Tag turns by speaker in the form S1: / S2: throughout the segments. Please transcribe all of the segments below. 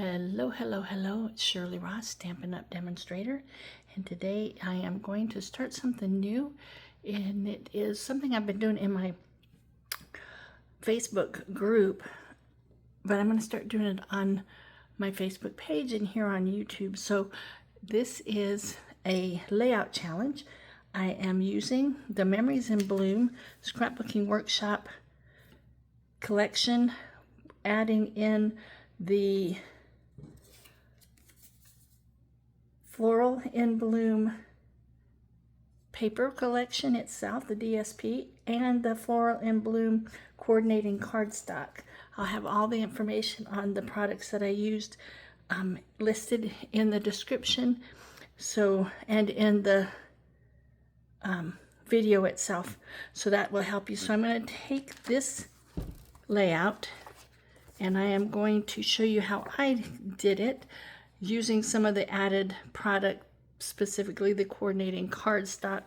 S1: Hello, hello, hello. It's Shirley Ross, Stampin' Up! Demonstrator. And today I am going to start something new. And it is something I've been doing in my Facebook group. But I'm going to start doing it on my Facebook page and here on YouTube. So this is a layout challenge. I am using the Memories in Bloom Scrapbooking Workshop collection, adding in the Floral in Bloom paper collection itself, the DSP, and the Floral in Bloom coordinating cardstock. I'll have all the information on the products that I used listed in the description, and in the video itself, so that will help you. So I'm going to take this layout and I am going to show you how I did it using some of the added product, specifically the coordinating cardstock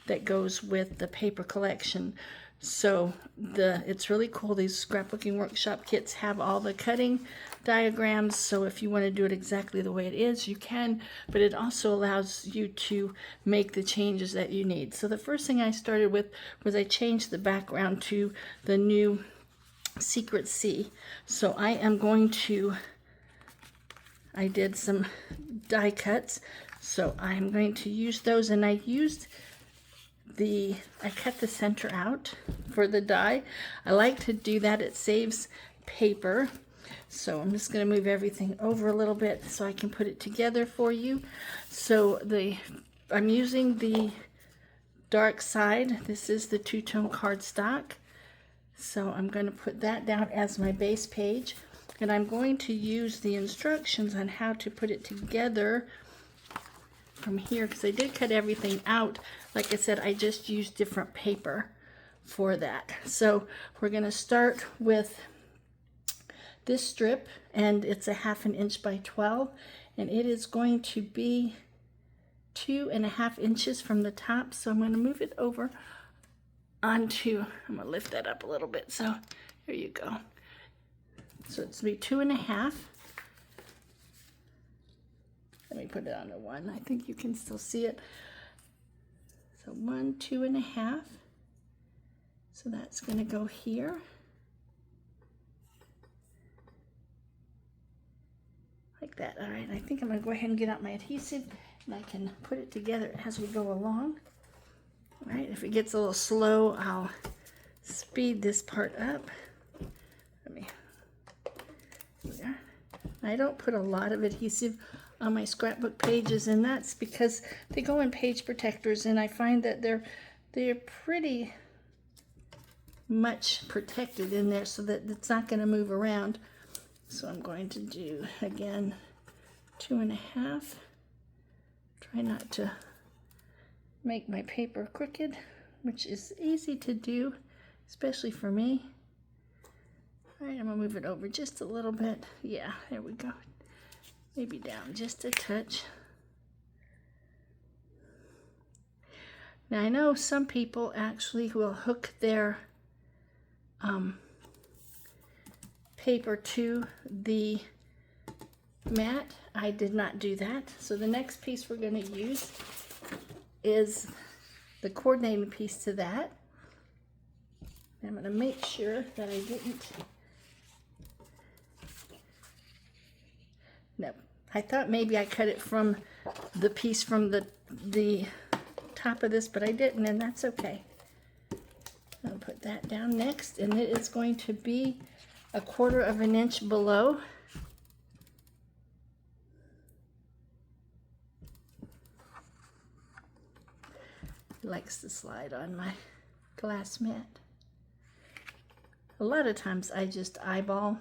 S1: that goes with the paper collection. So it's really cool. These scrapbooking workshop kits have all the cutting diagrams, so if you want to do it exactly the way it is, you can, but it also allows you to make the changes that you need. So the first thing I started with was I changed the background to the new Secret Sea. So I did some die cuts, so I'm going to use those, and I cut the center out for the die. I like to do that, it saves paper. So I'm just going to move everything over a little bit so I can put it together for you. So I'm using the dark side. This is the two-tone cardstock. So I'm going to put that down as my base page. And I'm going to use the instructions on how to put it together from here, because I did cut everything out. Like I said, I just used different paper for that. So we're going to start with this strip, and it's a 1/2 inch by 12, and it is going to be 2.5 inches from the top. So I'm going to move it over onto, I'm going to lift that up a little bit. So here you go. So it's going to be 2.5. Let me put it on to 1. I think you can still see it. So 1, 2.5. So that's going to go here. Like that. All right, I think I'm going to go ahead and get out my adhesive, and I can put it together as we go along. All right, if it gets a little slow, I'll speed this part up. There. I don't put a lot of adhesive on my scrapbook pages, and that's because they go in page protectors, and I find that they're pretty much protected in there so that it's not going to move around. So I'm going to do, again, 2.5. Try not to make my paper crooked, which is easy to do, especially for me. All right, I'm going to move it over just a little bit. Yeah, there we go. Maybe down just a touch. Now, I know some people actually will hook their paper to the mat. I did not do that. So the next piece we're going to use is the coordinating piece to that. I'm going to make sure that I didn't. No, I thought maybe I cut it from the piece from the top of this, but I didn't, and that's okay. I'll put that down next, and it is going to be 1/4 inch below. It likes to slide on my glass mat. A lot of times I just eyeball,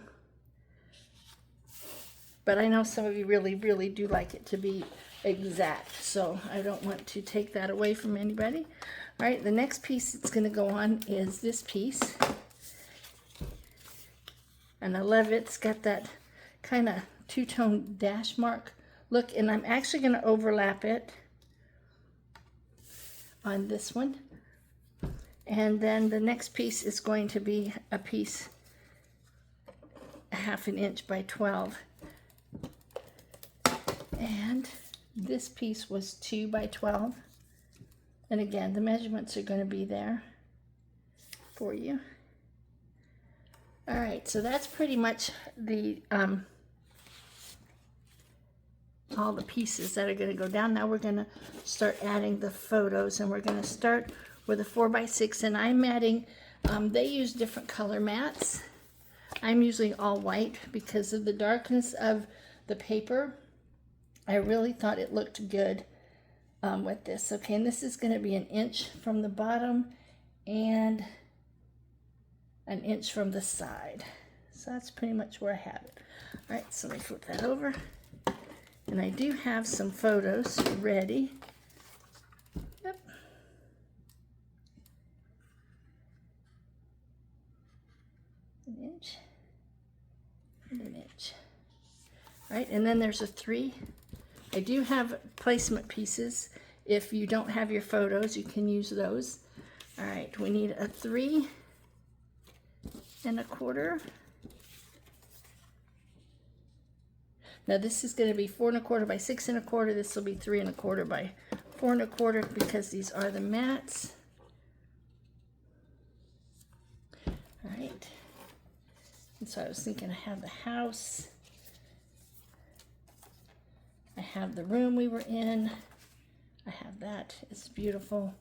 S1: but I know some of you really, really do like it to be exact, so I don't want to take that away from anybody. All right, the next piece that's going to go on is this piece, and I love it. It's got that kind of two-tone dash mark look, and I'm actually going to overlap it on this one. And then the next piece is going to be a piece 1/2 inch by 12. And this piece was 2 by 12. And again, the measurements are going to be there for you. All right, so that's pretty much the all the pieces that are going to go down. Now we're going to start adding the photos, and we're going to start with a 4 by 6, and I'm adding, they use different color mats. I'm using all white because of the darkness of the paper. I really thought it looked good with this. Okay, and this is going to be 1 inch from the bottom and 1 inch from the side. So that's pretty much where I have it. All right, so let me flip that over. And I do have some photos ready. Yep. An inch and 1 inch. All right, and then there's a 3. I do have placement pieces. If you don't have your photos, you can use those. All right, we need a 3 1/4. Now this is going to be 4 1/4 by 6 1/4. This will be 3 1/4 by 4 1/4 because these are the mats. All right. And so I was thinking I have the house. I have the room we were in. I have that. It's beautiful.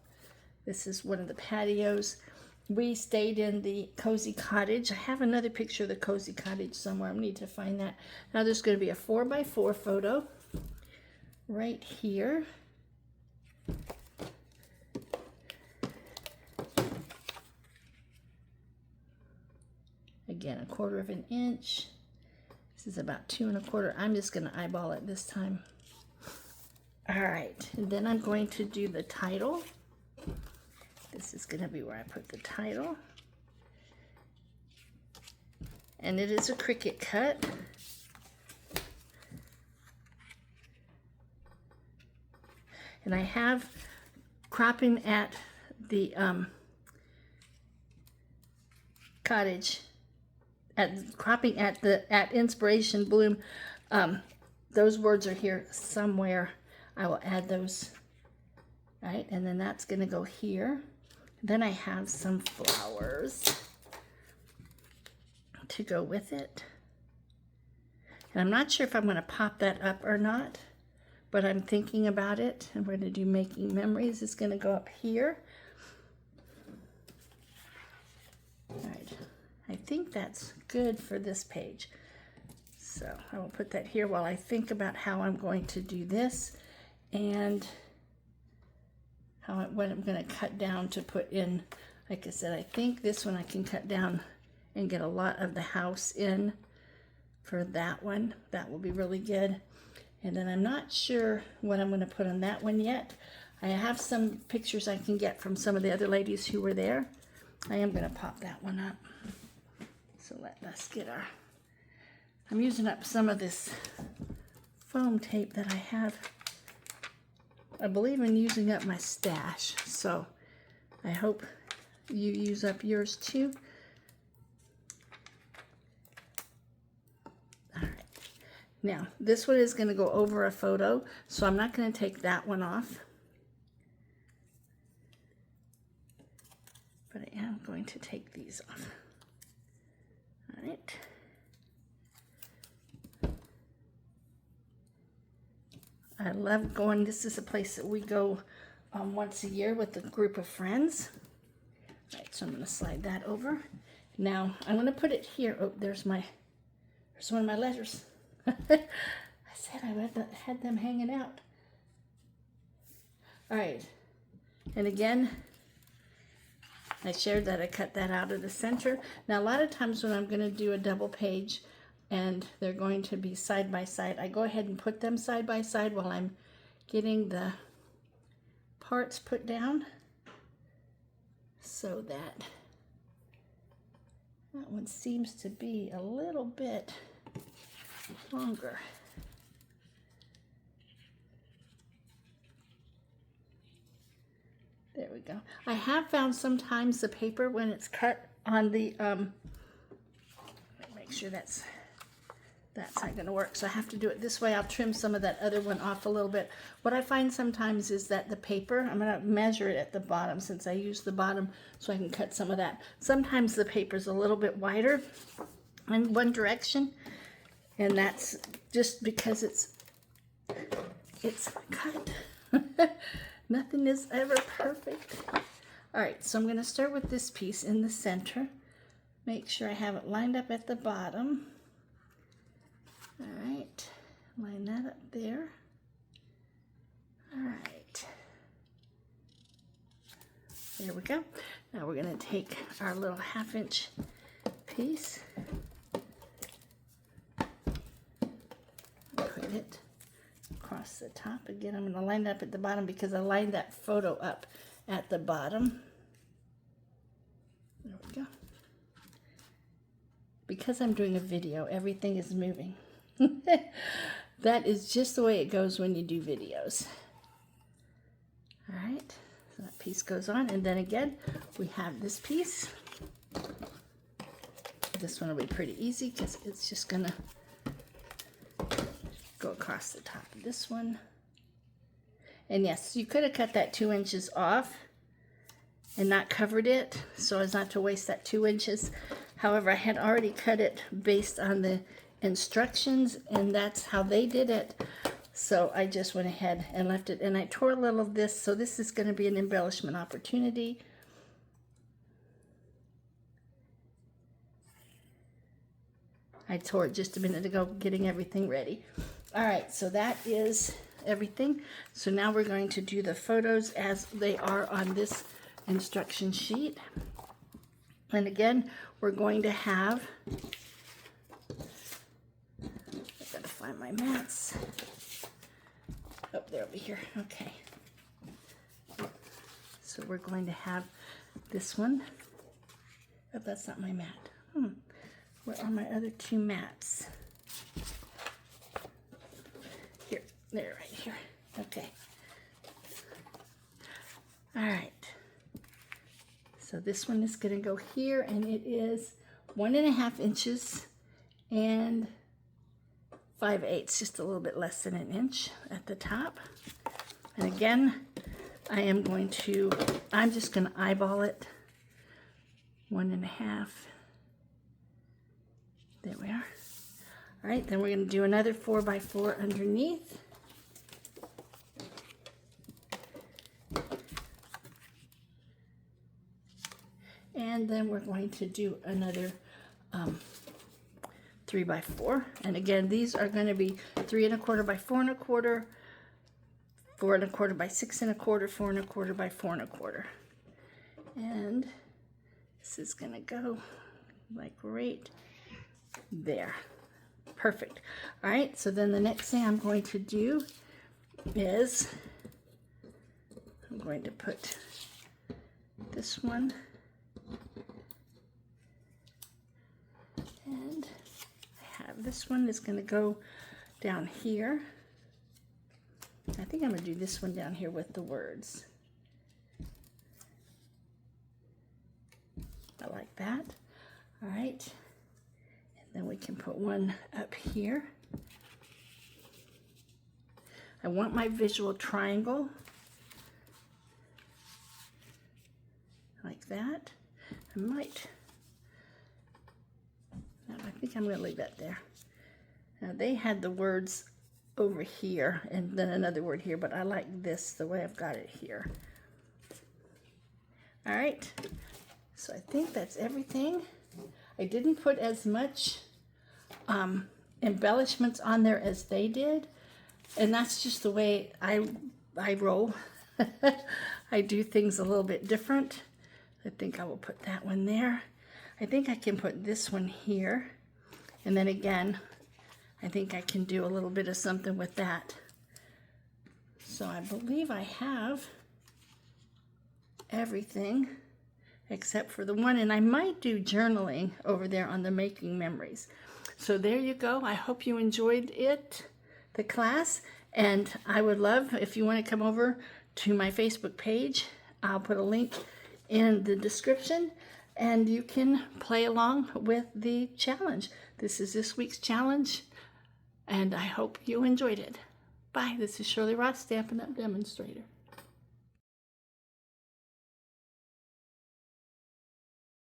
S1: This is one of the patios. We stayed in the cozy cottage. I have another picture of the cozy cottage somewhere. I need to find that. Now there's going to be a 4 by 4 photo right here. Again, 1/4 of 1 inch. This is about 2 1/4. I'm just going to eyeball it this time. All right, and then I'm going to do the title. This is going to be where I put the title. And it is a Cricut cut. And I have cropping at the cottage, cropping at Inspiration Bloom. Those words are here somewhere. I will add those. All right, and then that's going to go here. Then I have some flowers to go with it. And I'm not sure if I'm going to pop that up or not, but I'm thinking about it. And we're going to do Making Memories. It's going to go up here. All right, I think that's good for this page. So I will put that here while I think about how I'm going to do this and what I'm going to cut down to put in. Like I said, I think this one I can cut down and get a lot of the house in for that one. That will be really good. And then I'm not sure what I'm going to put on that one yet. I have some pictures I can get from some of the other ladies who were there. I am going to pop that one up. So let us get our... I'm using up some of this foam tape that I have. I believe in using up my stash, so I hope you use up yours too. All right. Now, this one is going to go over a photo, so I'm not going to take that one off. But I am going to take these off. All right. I love going, this is a place that we go once a year with a group of friends. All right, so I'm going to slide that over. Now, I'm going to put it here. Oh, there's one of my letters. I said I had them hanging out. All right, and again, I shared that I cut that out of the center. Now, a lot of times when I'm going to do a double page, and they're going to be side by side, I go ahead and put them side by side while I'm getting the parts put down so that one seems to be a little bit longer. There we go. I have found sometimes the paper when it's cut on the, make sure that's That's not going to work, so I have to do it this way. I'll trim some of that other one off a little bit. What I find sometimes is that the paper, I'm going to measure it at the bottom since I use the bottom so I can cut some of that. Sometimes the paper's a little bit wider in one direction, and that's just because it's cut. Nothing is ever perfect. All right, so I'm going to start with this piece in the center. Make sure I have it lined up at the bottom. All right, line that up there. All right, there we go. Now we're going to take our little 1/2 inch piece, put it across the top. Again, I'm going to line it up at the bottom because I lined that photo up at the bottom. There we go. Because I'm doing a video, everything is moving. That is just the way it goes when you do videos. All right, so that piece goes on, and then again, we have this piece. This one will be pretty easy because it's just gonna go across the top of this one. And yes, you could have cut that 2 inches off and not covered it so as not to waste that 2 inches. However, I had already cut it based on the instructions, and that's how they did it. So I just went ahead and left it, and I tore a little of this, so this is going to be an embellishment opportunity. I tore it just a minute ago, getting everything ready. All right, so that is everything. So now we're going to do the photos as they are on this instruction sheet. And again, we're going to have, I've got to find my mats. Oh, they're over here. Okay. So we're going to have this one. Oh, that's not my mat. Where are my other 2 mats? Here, they're right here. Okay. All right. So this one is going to go here, and it is 1.5 inches and 5/8, just a little bit less than 1 inch at the top. And again, I'm just going to eyeball it. 1.5. There we are. All right, then we're going to do another 4x4 underneath. And then we're going to do another 3x4. And again, these are going to be 3¼ by 4¼ 4¼ by 6¼ 4¼ by 4¼ and this is going to go like right there. Perfect. All right, so then the next thing I'm going to do is I'm going to put this one, and I have this one is going to go down here. I think I'm going to do this one down here with the words. I like that. All right. And then we can put one up here. I want my visual triangle like that. I might, no, I think I'm going to leave that there. Now they had the words over here and then another word here, but I like this the way I've got it here. All right, so I think that's everything. I didn't put as much embellishments on there as they did, and that's just the way I roll. I do things a little bit different. I think I will put that one there. I think I can put this one here, and then again I think I can do a little bit of something with that. So I believe I have everything except for the one, and I might do journaling over there on the making memories. So there you go. I hope you enjoyed it, the class, and I would love if you want to come over to my Facebook page. I'll put a link in the description, and you can play along with the challenge. This is this week's challenge, and I hope you enjoyed it. Bye. This is Shirley Ross, Stampin' Up! Demonstrator.